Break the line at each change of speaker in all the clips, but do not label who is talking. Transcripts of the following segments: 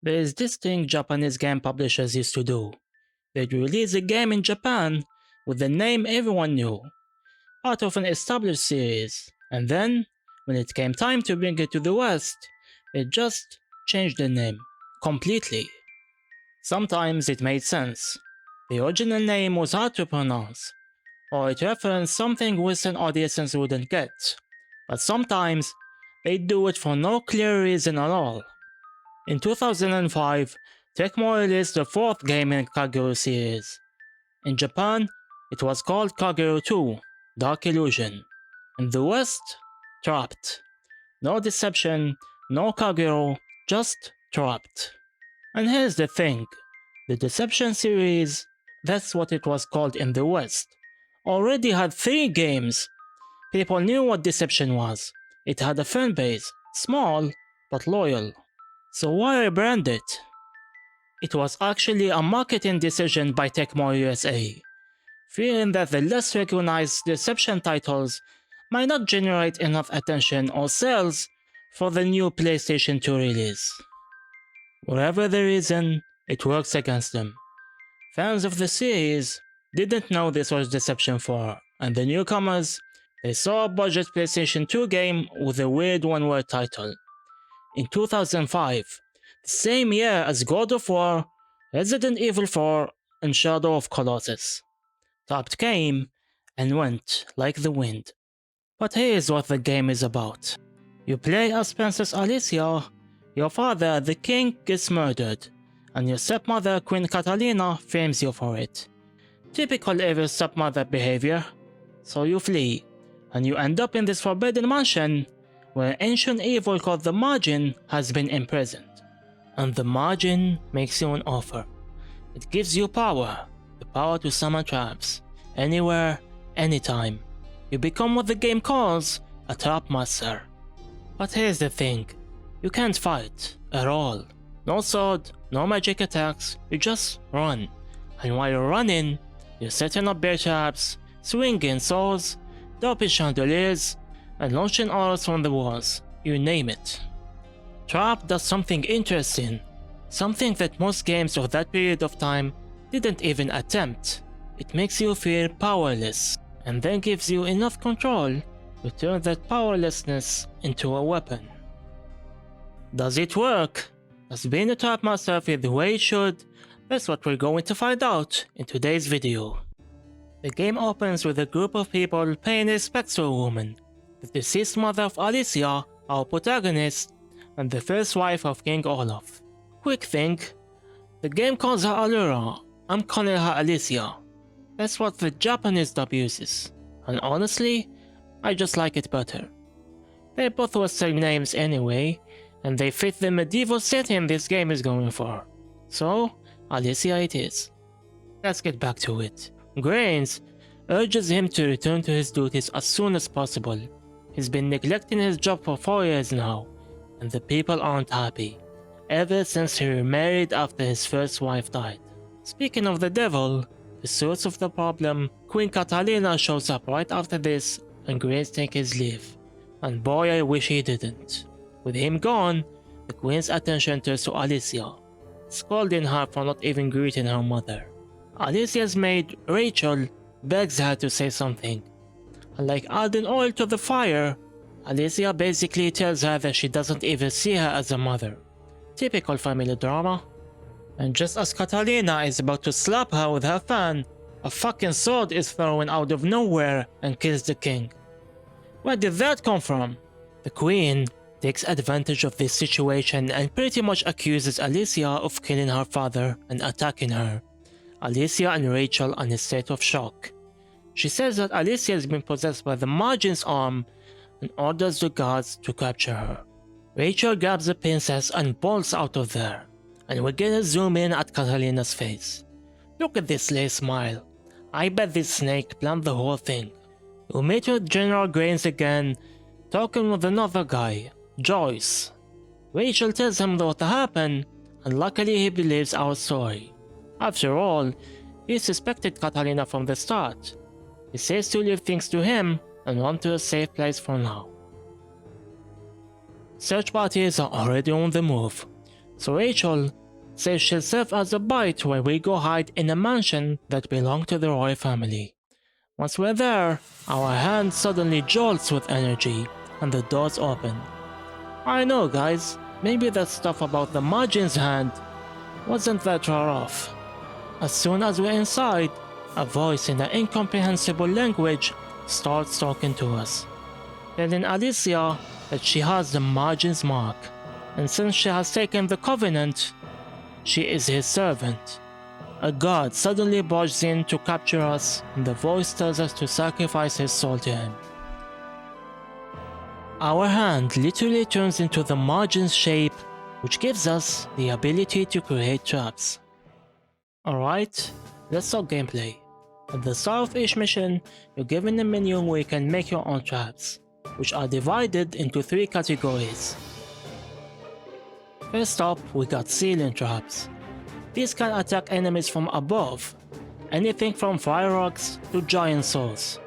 There's this thing Japanese game publishers used to do. They'd release a game in Japan with the name everyone knew, part of an established series, and then, when it came time to bring it to the West, they'd just change the name completely. Sometimes it made sense. The original name was hard to pronounce, or it referenced something Western audiences wouldn't get, but sometimes they'd do it for no clear reason at all. In 2005, Tecmo released the fourth game in Kagero series. In Japan, it was called Kagero 2, Dark Illusion. In the West, Trapt. No deception, no Kagero, just Trapt. And here's the thing, the Deception series, that's what it was called in the West, already had 3 games. People knew what Deception was. It had a fanbase, small, but loyal. So why rebrand it? It was actually a marketing decision by Tecmo USA, fearing that the less recognized Deception titles might not generate enough attention or sales for the new PlayStation 2 release. Whatever the reason, it works against them. Fans of the series didn't know this was Deception 4, and the newcomers, they saw a budget PlayStation 2 game with a weird one-word title. In 2005, the same year as God of War, Resident Evil 4, and Shadow of Colossus. Trapt came and went like the wind. But here's what the game is about. You play as Princess Alicia, your father, the king, gets murdered, and your stepmother, Queen Catalina, frames you for it. Typical evil stepmother behavior. So you flee, and you end up in this forbidden mansion where an ancient evil called the Majin has been imprisoned. And the Majin makes you an offer. It gives you power, the power to summon traps, anywhere, anytime. You become what the game calls a trap master. But here's the thing, you can't fight, at all. No sword, no magic attacks, you just run. And while you're running, you're setting up bear traps, swinging swords, dropping chandeliers, and launching arrows from the walls, you name it. Trapt does something interesting, something that most games of that period of time didn't even attempt. It makes you feel powerless, and then gives you enough control to turn that powerlessness into a weapon. Does it work? Does being a trap master feel the way it should? That's what we're going to find out in today's video. The game opens with a group of people paying respects to a woman, the deceased mother of Alicia, our protagonist, and the first wife of King Olaf. Quick thing, the game calls her Allura, I'm calling her Alicia. That's what the Japanese dub uses, and honestly, I just like it better. They're both Western names anyway, and they fit the medieval setting this game is going for. So, Alicia it is. Let's get back to it. Grains urges him to return to his duties as soon as possible. He's been neglecting his job for 4 years now, and the people aren't happy, ever since he remarried after his first wife died. Speaking of the devil, the source of the problem, Queen Catalina shows up right after this, and Grains takes his leave. And boy, I wish he didn't. With him gone, the Queen's attention turns to Alicia, scolding her for not even greeting her mother. Alicia's maid, Rachel, begs her to say something, and like adding oil to the fire, Alicia basically tells her that she doesn't even see her as a mother. Typical family drama. And just as Catalina is about to slap her with her fan, a fucking sword is thrown out of nowhere and kills the king. Where did that come from? The queen takes advantage of this situation and pretty much accuses Alicia of killing her father and attacking her. Alicia and Rachel are in a state of shock. She says that Alicia has been possessed by the Majin's arm and orders the guards to capture her. Rachel grabs the princess and bolts out of there, and we get a zoom in at Catalina's face. Look at this lace smile. I bet this snake planned the whole thing. We meet with General Grains again, talking with another guy, Joyce. Rachel tells him what happened, and luckily he believes our story. After all, he suspected Catalina from the start. He says to leave things to him and run to a safe place for now. Search parties are already on the move. So Rachel says she'll serve as a bite where we go hide in a mansion that belonged to the royal family. Once we're there, our hand suddenly jolts with energy and the doors open. I know guys, maybe that stuff about the Majin's hand wasn't that far off. As soon as we're inside, a voice in an incomprehensible language starts talking to us, telling Alicia that she has the Majin's mark, and since she has taken the covenant, she is his servant. A god suddenly barges in to capture us, and the voice tells us to sacrifice his soul to him. Our hand literally turns into the Majin's shape, which gives us the ability to create traps. Alright, let's talk gameplay. At the start of each mission, you're given a menu where you can make your own traps, which are divided into 3 categories. First up, we got ceiling traps. These can attack enemies from above, anything from fire rocks to giant swords.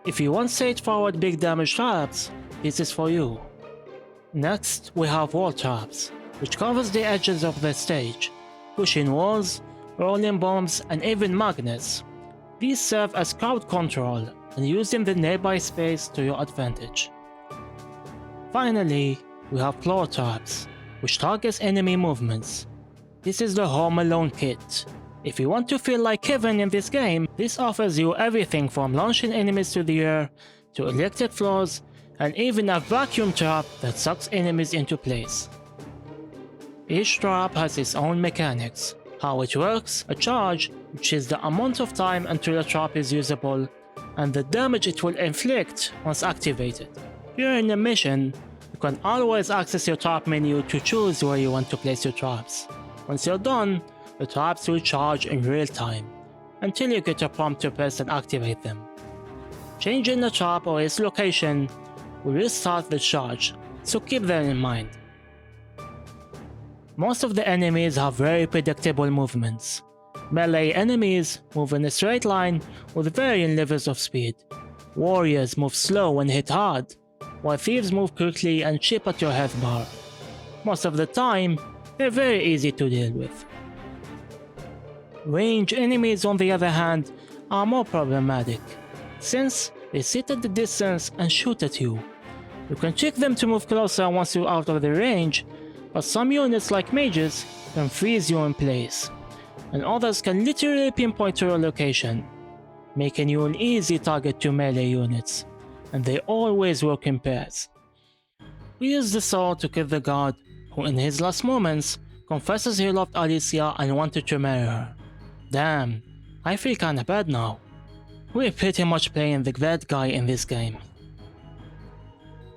If you want straightforward big damage traps, this is for you. Next, we have wall traps, which covers the edges of the stage, pushing walls, rolling bombs, and even magnets. These serve as crowd control and using the nearby space to your advantage. Finally, we have floor traps, which targets enemy movements. This is the Home Alone kit. If you want to feel like Kevin in this game, this offers you everything from launching enemies to the air, to electric floors, and even a vacuum trap that sucks enemies into place. Each trap has its own mechanics. How it works, a charge, which is the amount of time until a trap is usable, and the damage it will inflict once activated. During a mission, you can always access your trap menu to choose where you want to place your traps. Once you're done, the traps will charge in real time, until you get a prompt to press and activate them. Changing the trap or its location will restart the charge, so keep that in mind. Most of the enemies have very predictable movements. Melee enemies move in a straight line with varying levels of speed. Warriors move slow and hit hard, while thieves move quickly and chip at your health bar. Most of the time, they're very easy to deal with. Range enemies, on the other hand, are more problematic, since they sit at the distance and shoot at you. You can trick them to move closer once you're out of their range, but some units like mages can freeze you in place, and others can literally pinpoint your location, making you an easy target to melee units, and they always work in pairs. We use the sword to kill the god, who in his last moments confesses he loved Alicia and wanted to marry her. Damn, I feel kinda bad now. We're pretty much playing the bad guy in this game.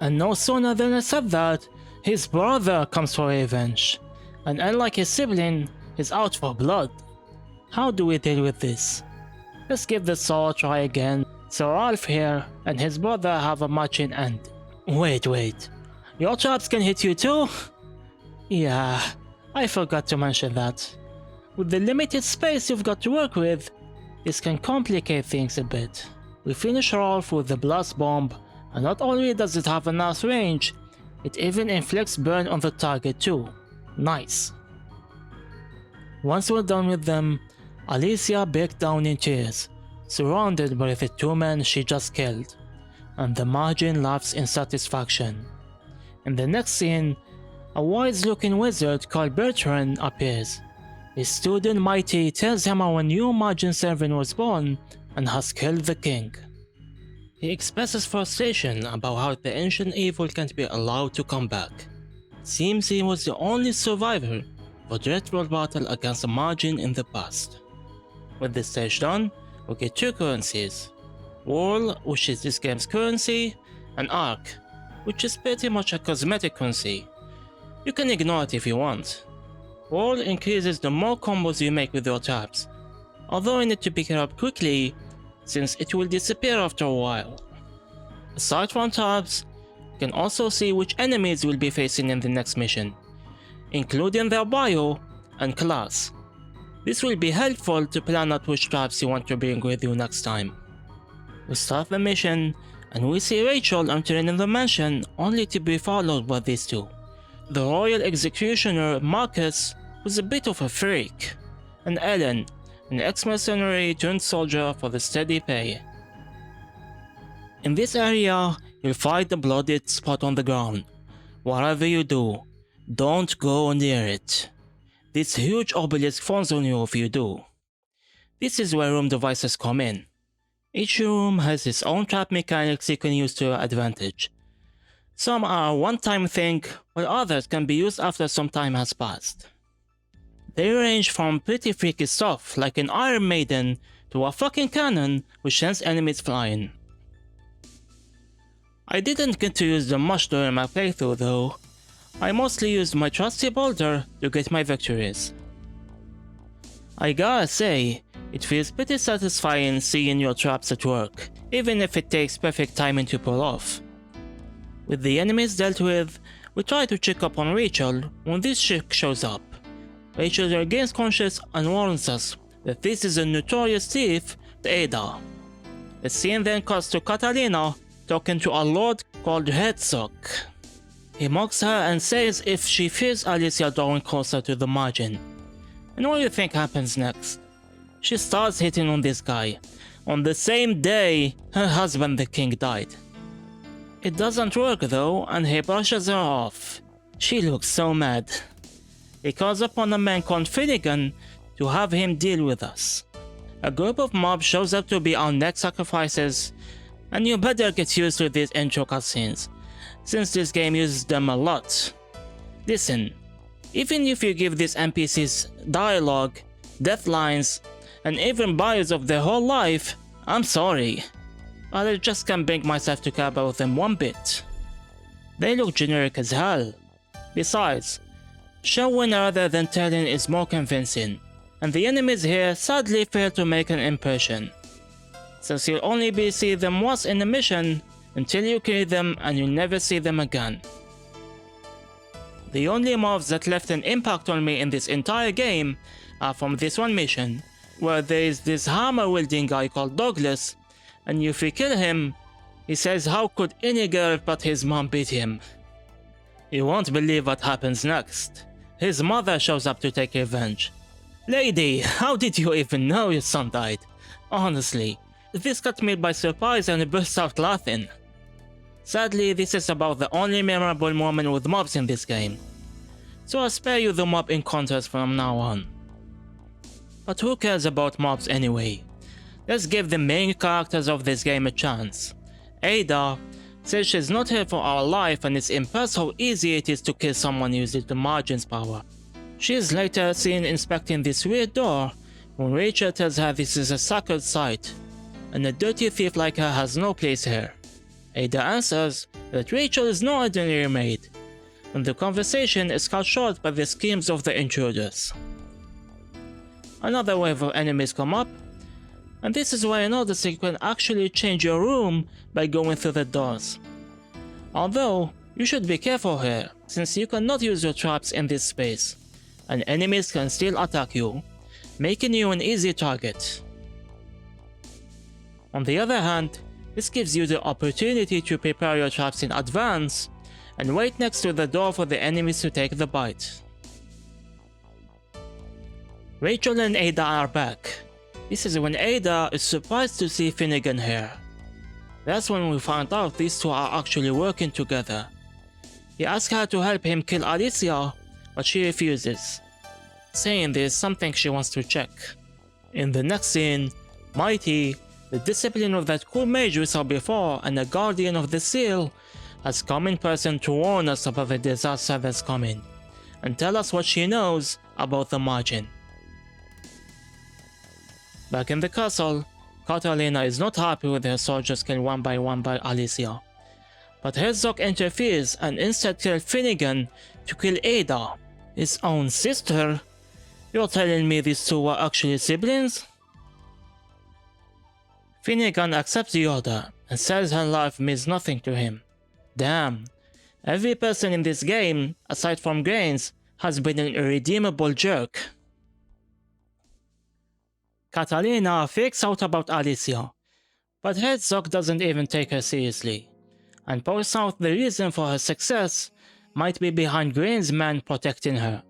And no sooner than I said that, his brother comes for revenge, and unlike his sibling, he's out for blood. How do we deal with this? Let's give the sword a try again, so Ralph here and his brother have a matching end. Wait, your traps can hit you too? Yeah, I forgot to mention that. With the limited space you've got to work with, this can complicate things a bit. We finish Ralph with the blast bomb, and not only does it have a nice range, it even inflicts burn on the target too. Nice. Once we're done with them, Alicia breaks down in tears, surrounded by the 2 men she just killed, and the Majin laughs in satisfaction. In the next scene, a wise-looking wizard called Bertrand appears. His student Mighty tells him how a new Majin servant was born and has killed the king. He expresses frustration about how the ancient evil can't be allowed to come back. It seems he was the only survivor of a dreadful battle against a Majin in the past. With this stage done, we get 2 currencies. Wall, which is this game's currency, and Arc, which is pretty much a cosmetic currency. You can ignore it if you want. Wall increases the more combos you make with your traps, although you need to pick it up quickly since it will disappear after a while. Aside from traps, you can also see which enemies we'll be facing in the next mission, including their bio and class. This will be helpful to plan out which traps you want to bring with you next time. We start the mission and we see Rachel entering in the mansion only to be followed by these 2. The royal executioner, Marcus, was a bit of a freak, and Ellen, an ex-mercenary turned soldier for the steady pay. In this area, you'll find the bloodied spot on the ground. Whatever you do, don't go near it. This huge obelisk falls on you if you do. This is where room devices come in. Each room has its own trap mechanics you can use to your advantage. Some are a one-time thing, while others can be used after some time has passed. They range from pretty freaky stuff like an Iron Maiden to a fucking cannon which sends enemies flying. I didn't get to use them much during my playthrough though. I mostly used my trusty boulder to get my victories. I gotta say, it feels pretty satisfying seeing your traps at work, even if it takes perfect timing to pull off. With the enemies dealt with, we try to check up on Rachel when this chick shows up. Rachel regains conscience and warns us that this is a notorious thief, Ada. The scene then cuts to Catalina talking to a lord called Hertzog. He mocks her and says if she fears Alicia drawing closer to the Majin. And what do you think happens next? She starts hitting on this guy, on the same day her husband the king died. It doesn't work though, and he brushes her off. She looks so mad. He calls upon a man called Finnegan to have him deal with us. A group of mobs shows up to be our next sacrifices, and you better get used to these intro cutscenes, since this game uses them a lot. Listen, even if you give these NPCs dialogue, death lines, and even bios of their whole life, I'm sorry, but I just can't bring myself to care about them one bit. They look generic as hell. Besides, showing rather than telling is more convincing, and the enemies here sadly fail to make an impression, since you'll only see them once in a mission until you kill them and you'll never see them again. The only mobs that left an impact on me in this entire game are from this one mission, where there is this hammer-wielding guy called Douglas, and if you kill him, he says how could any girl but his mom beat him. You won't believe what happens next. His mother shows up to take revenge. Lady, how did you even know your son died? Honestly, this caught me by surprise and I burst out laughing. Sadly, this is about the only memorable moment with mobs in this game, so I'll spare you the mob encounters from now on. But who cares about mobs anyway? Let's give the main characters of this game a chance. Ada says she's not here for our life and is impressed how easy it is to kill someone using the Majin's power. She is later seen inspecting this weird door when Rachel tells her this is a sacred site, and a dirty thief like her has no place here. Ada answers that Rachel is no ordinary maid, and the conversation is cut short by the schemes of the intruders. Another wave of enemies come up, and this is why I noticed you can actually change your room by going through the doors. Although, you should be careful here, since you cannot use your traps in this space, and enemies can still attack you, making you an easy target. On the other hand, this gives you the opportunity to prepare your traps in advance and wait next to the door for the enemies to take the bite. Rachel and Ada are back. This is when Ada is surprised to see Finnegan here. That's when we find out these two are actually working together. He asks her to help him kill Alicia, but she refuses, saying there's something she wants to check. In the next scene, Mighty, the discipline of that cool mage we saw before and a guardian of the seal, has come in person to warn us about the disaster that's coming, and tell us what she knows about the Majin. Back in the castle, Catalina is not happy with her soldiers killed one by Alicia, but Hertzog interferes and instead tells Finnegan to kill Ada, his own sister. You're telling me these two were actually siblings? Finnegan accepts the order and says her life means nothing to him. Damn, every person in this game, aside from Grains, has been an irredeemable jerk. Catalina freaks out about Alicia, but Hertzog doesn't even take her seriously, and points out the reason for her success might be behind Green's man protecting her.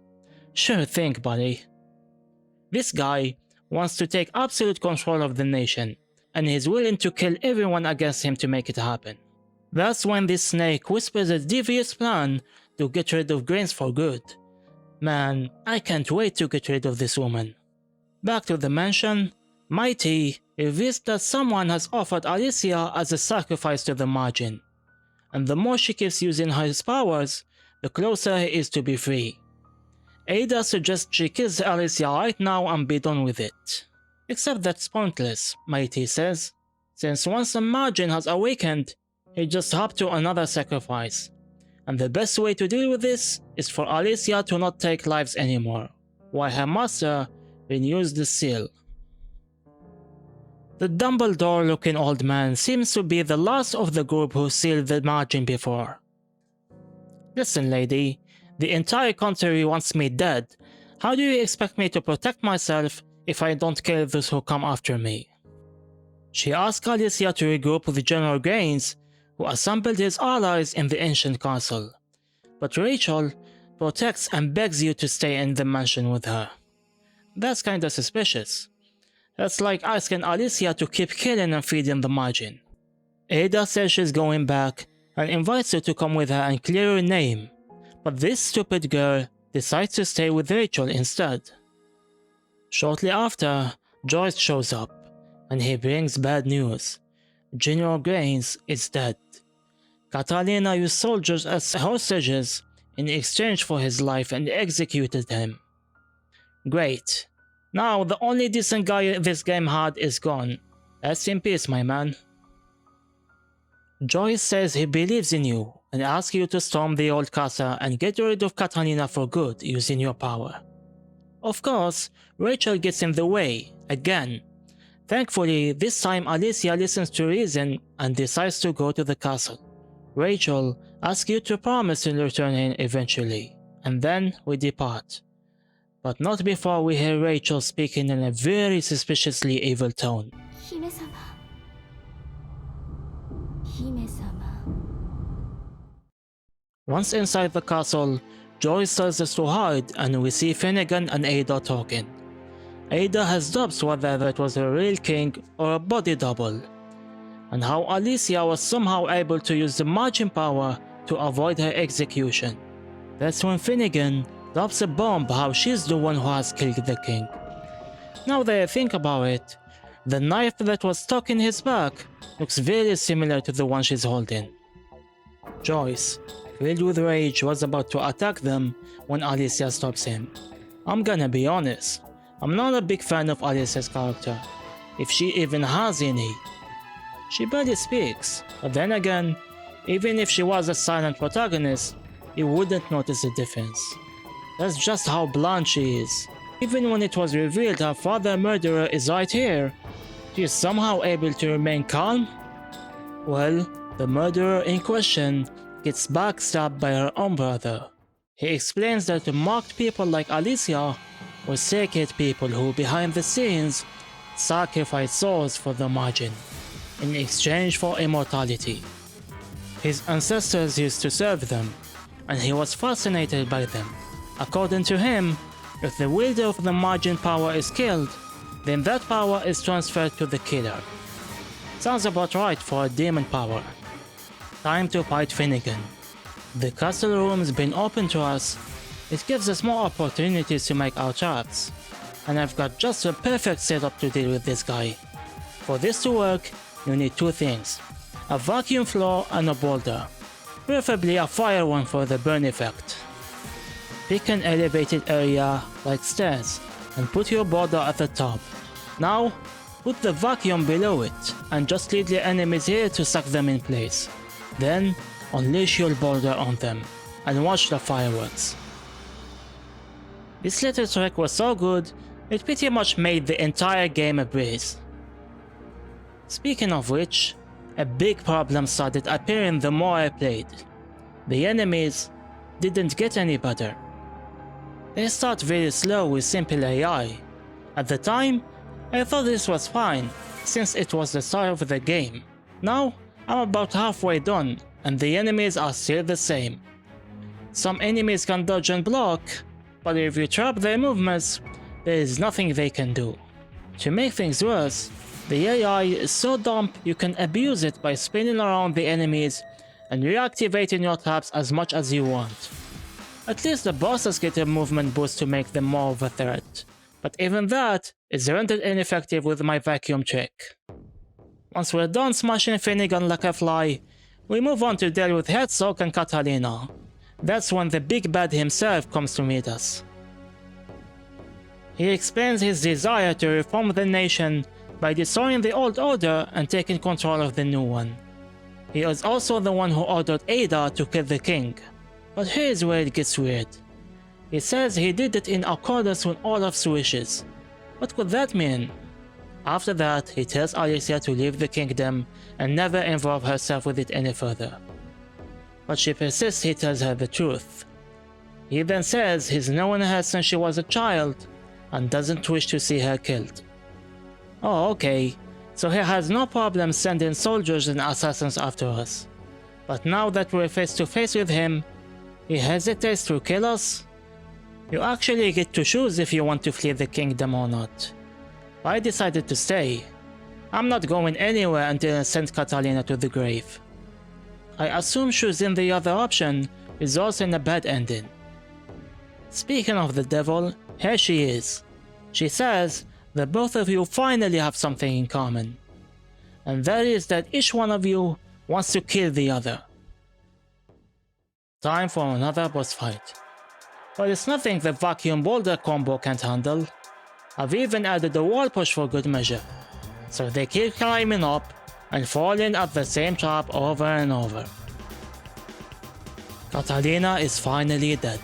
Sure thing, buddy. This guy wants to take absolute control of the nation, and he's willing to kill everyone against him to make it happen. That's when this snake whispers a devious plan to get rid of Grains for good. Man, I can't wait to get rid of this woman. Back to the mansion, Mighty reveals that someone has offered Alicia as a sacrifice to the Majin, and the more she keeps using his powers, the closer he is to be free. Ada suggests she kills Alicia right now and be done with it. Except that's pointless, Mighty says, since once the Majin has awakened, he just hopped to another sacrifice, and the best way to deal with this is for Alicia to not take lives anymore, while her master renews the seal. The Dumbledore-looking old man seems to be the last of the group who sealed the Majin before. Listen, lady, the entire country wants me dead. How do you expect me to protect myself if I don't kill those who come after me? She asks Alicia to regroup with General Gaines, who assembled his allies in the ancient castle, but Rachel protects and begs you to stay in the mansion with her. That's kinda suspicious. That's like asking Alicia to keep killing and feeding the Majin. Ada says she's going back and invites her to come with her and clear her name, but this stupid girl decides to stay with Rachel instead. Shortly after, Joyce shows up, and he brings bad news. General Gaines is dead. Catalina used soldiers as hostages in exchange for his life and executed him. Great. Now the only decent guy this game had is gone. Rest in peace, my man. Joyce says he believes in you and asks you to storm the old castle and get rid of Catalina for good using your power. Of course, Rachel gets in the way, again. Thankfully, this time Alicia listens to reason and decides to go to the castle. Rachel asks you to promise to return in eventually, and then we depart. But not before we hear Rachel speaking in a very suspiciously evil tone. Once inside the castle, Joyce tells us to hide and we see Finnegan and Ada talking. Ada has doubts whether that was a real king or a body double, and how Alicia was somehow able to use the Majin power to avoid her execution. That's when Finnegan drops a bomb how she's the one who has killed the king. Now that I think about it, the knife that was stuck in his back looks very similar to the one she's holding. Joyce, filled with rage, was about to attack them when Alicia stops him. I'm gonna be honest, I'm not a big fan of Alicia's character, if she even has any. She barely speaks, but then again, even if she was a silent protagonist, you wouldn't notice the difference. That's just how blunt she is. Even when it was revealed her father murderer is right here, she is somehow able to remain calm? Well, the murderer in question gets backstabbed by her own brother. He explains that marked people like Alicia were sacred people who behind the scenes sacrificed souls for the Majin in exchange for immortality. His ancestors used to serve them, and he was fascinated by them. According to him, if the wielder of the Majin power is killed, then that power is transferred to the killer. Sounds about right for a demon power. Time to fight Finnegan. The castle room's been open to us. It gives us more opportunities to make our traps, and I've got just a perfect setup to deal with this guy. For this to work, you need two things: a vacuum floor and a boulder, preferably a fire one for the burn effect. Pick an elevated area like stairs and put your boulder at the top. Now, put the vacuum below it and just lead the enemies here to suck them in place. Then, unleash your boulder on them and watch the fireworks. This little trick was so good, it pretty much made the entire game a breeze. Speaking of which, a big problem started appearing the more I played. The enemies didn't get any better. They start very slow with simple AI. At the time, I thought this was fine, since it was the start of the game. Now, I'm about halfway done, and the enemies are still the same. Some enemies can dodge and block, but if you trap their movements, there is nothing they can do. To make things worse, the AI is so dumb you can abuse it by spinning around the enemies and reactivating your traps as much as you want. At least the bosses get a movement boost to make them more of a threat, but even that is rendered ineffective with my vacuum trick. Once we're done smashing Finnegan like a fly, we move on to deal with Hertzog and Catalina. That's when the big bad himself comes to meet us. He explains his desire to reform the nation by destroying the old order and taking control of the new one. He is also the one who ordered Ada to kill the king. But here's where it gets weird. He says he did it in accordance with Olaf's wishes. What could that mean? After that, he tells Alicia to leave the kingdom and never involve herself with it any further. But she persists he tells her the truth. He then says he's known her since she was a child and doesn't wish to see her killed. Oh, okay, so he has no problem sending soldiers and assassins after us. But now that we're face to face with him, he hesitates to kill us? You actually get to choose if you want to flee the kingdom or not. I decided to stay. I'm not going anywhere until I send Catalina to the grave. I assume choosing the other option results in a bad ending. Speaking of the devil, here she is. She says that both of you finally have something in common. And that is that each one of you wants to kill the other. Time for another boss fight. But it's nothing the vacuum boulder combo can't handle. I've even added a wall push for good measure, so they keep climbing up and falling at the same trap over and over. Catalina is finally dead.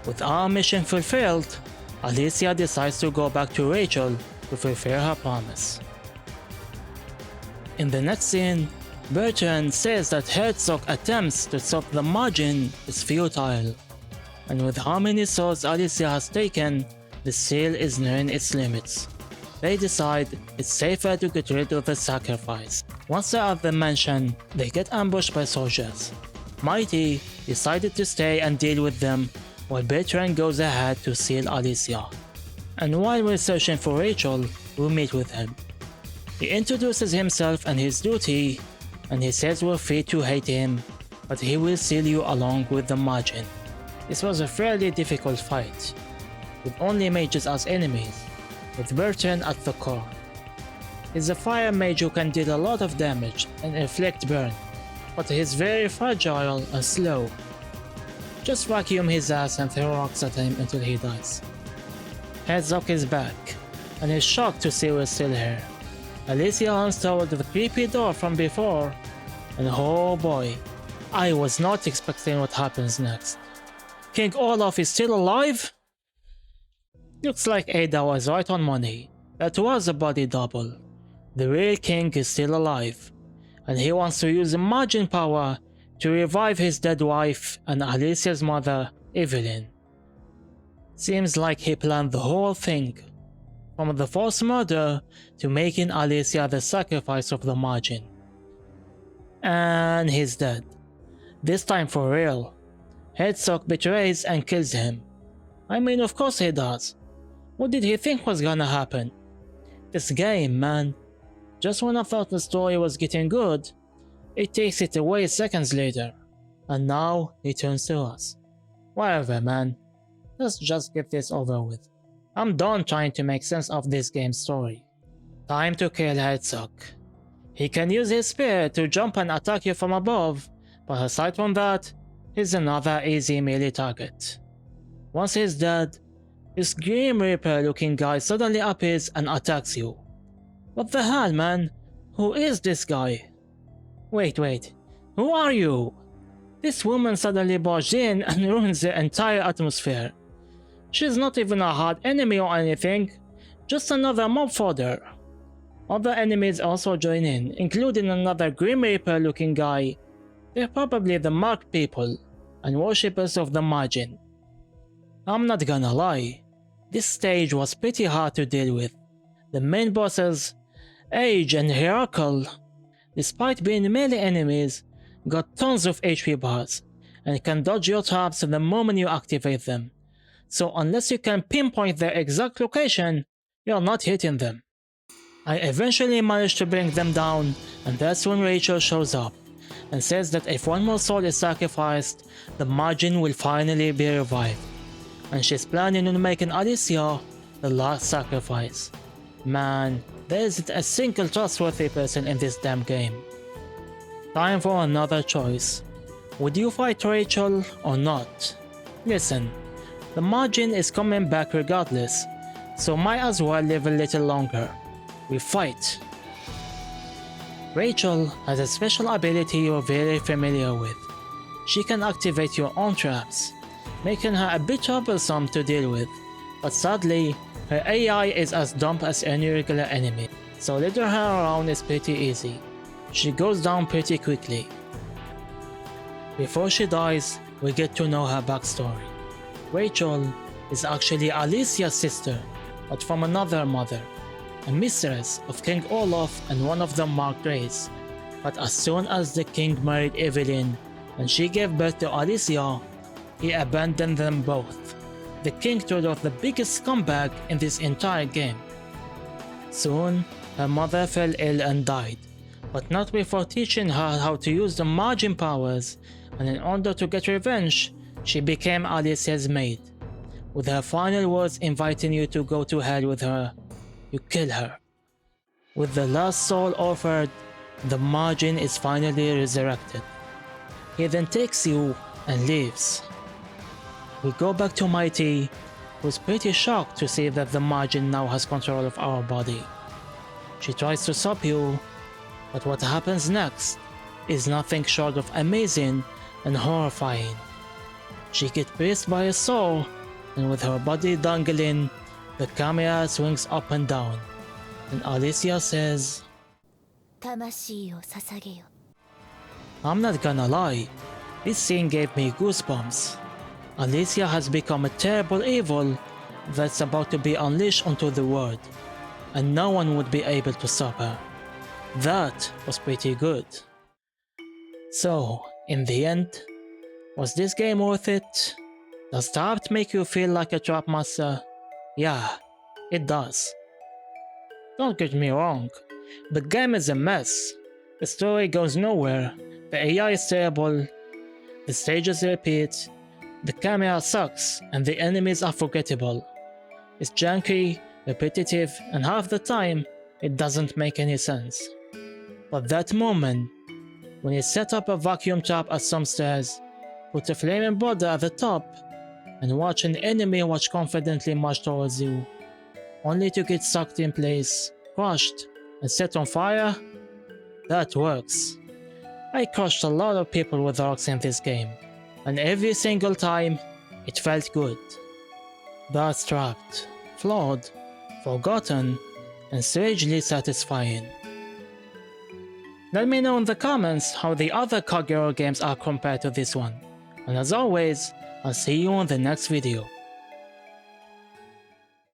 With our mission fulfilled, Alicia decides to go back to Rachel to fulfill her promise. In the next scene, Bertrand says that Hertzog attempts to stop the Majin is futile, and with how many souls Alicia has taken, the seal is nearing its limits. They decide it's safer to get rid of the sacrifice. Once they're at the mansion, they get ambushed by soldiers. Mighty decided to stay and deal with them, while Bertrand goes ahead to seal Alicia. And while we're searching for Rachel, we meet with him. He introduces himself and his duty, and he says we're free to hate him, but he will seal you along with the Majin. This was a fairly difficult fight, with only mages as enemies, with Bertrand at the core. He's a fire mage who can deal a lot of damage and inflict burn, but he's very fragile and slow. Just vacuum his ass and throw rocks at him until he dies. Hertzog is back, and is shocked to see we're still here. Alicia runs toward the creepy door from before, and oh boy, I was not expecting what happens next. King Olaf is still alive? Looks like Ada was right on money. That was a body double. The real king is still alive, and he wants to use the Majin power to revive his dead wife and Alicia's mother, Evelyn. Seems like he planned the whole thing, from the forced murder to making Alicia the sacrifice of the Majin. And he's dead. This time for real. Hertzog betrays and kills him. I mean, of course he does. What did he think was gonna happen? This game, man. Just when I thought the story was getting good, it takes it away seconds later. And now he turns to us. Whatever, man. Let's just get this over with. I'm done trying to make sense of this game's story. Time to kill Hertzog. He can use his spear to jump and attack you from above, but aside from that, he's another easy melee target. Once he's dead, this Grim Reaper looking guy suddenly appears and attacks you. What the hell, man? Who is this guy? Wait, who are you? This woman suddenly barged in and ruins the entire atmosphere. She's not even a hard enemy or anything, just another mob fodder. Other enemies also join in, including another Grim Reaper looking guy. They're probably the Mark people and worshippers of the Majin. I'm not gonna lie, this stage was pretty hard to deal with. The main bosses, Age and Hierarchal, despite being melee enemies, got tons of HP bars, and can dodge your traps the moment you activate them. So unless you can pinpoint their exact location, you're not hitting them. I eventually managed to bring them down, and that's when Rachel shows up and says that if one more soul is sacrificed, the Majin will finally be revived, and she's planning on making Alicia the last sacrifice. Man, there isn't a single trustworthy person in this damn game. Time for another choice. Would you fight Rachel or not? Listen, the Majin is coming back regardless, so might as well live a little longer. We fight. Rachel has a special ability you're very familiar with. She can activate your own traps, making her a bit troublesome to deal with, but sadly, her AI is as dumb as any regular enemy, so leading her around is pretty easy. She goes down pretty quickly. Before she dies, we get to know her backstory. Rachel is actually Alicia's sister, but from another mother, a mistress of King Olaf and one of the Marked Race. But as soon as the king married Evelyn and she gave birth to Alicia, he abandoned them both. The king pulled off the biggest scumbag in this entire game. Soon, her mother fell ill and died, but not before teaching her how to use the Majin powers, and in order to get revenge, she became Alicia's maid. With her final words inviting you to go to hell with her, you kill her. With the last soul offered, the Majin is finally resurrected. He then takes you and leaves. We go back to Mighty, who's pretty shocked to see that the Majin now has control of our body. She tries to stop you, but what happens next is nothing short of amazing and horrifying. She gets pierced by a saw, and with her body dangling, the camera swings up and down, and Alicia says, I'm not gonna lie, this scene gave me goosebumps. Alicia has become a terrible evil that's about to be unleashed onto the world, and no one would be able to stop her. That was pretty good. So, in the end, was this game worth it? Does Trapt make you feel like a trap master? Yeah, it does. Don't get me wrong, the game is a mess. The story goes nowhere, the AI is terrible, the stages repeat, the camera sucks, and the enemies are forgettable. It's janky, repetitive, and half the time, it doesn't make any sense. But that moment, when you set up a vacuum trap at some stairs, put a flaming boulder at the top, and watch an enemy confidently march towards you, only to get sucked in place, crushed, and set on fire, that works. I crushed a lot of people with rocks in this game, and every single time, it felt good. That's Trapt, flawed, forgotten, and strangely satisfying. Let me know in the comments how the other Kagero games are compared to this one, and as always, I'll see you on the next video.